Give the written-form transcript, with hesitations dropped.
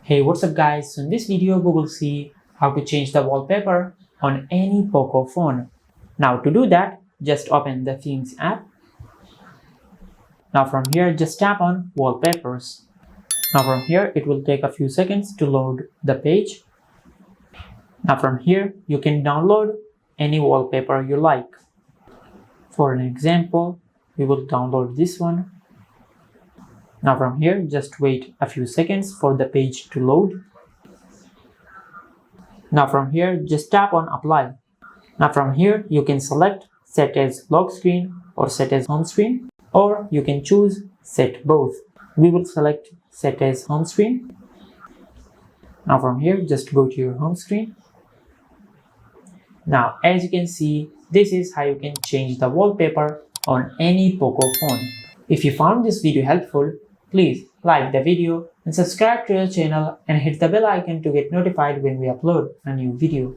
Hey, what's up guys? So in this video we will see how to change the wallpaper on any Poco phone. Now to do that, just open the Themes app. Now from here just tap on Wallpapers. Now from here it will take a few seconds to load the page. Now from here you can download any wallpaper you like. For an example, we will download this one. Now from here just wait a few seconds for the page to load. Now from here just tap on apply. Now from here you can select set as lock screen or set as home screen, or you can choose set both. We will select set as home screen. Now from here just go to your home screen. Now as you can see, this is how you can change the wallpaper on any Poco phone. If you found this video helpful, please like the video and subscribe to our channel and hit the bell icon to get notified when we upload a new video.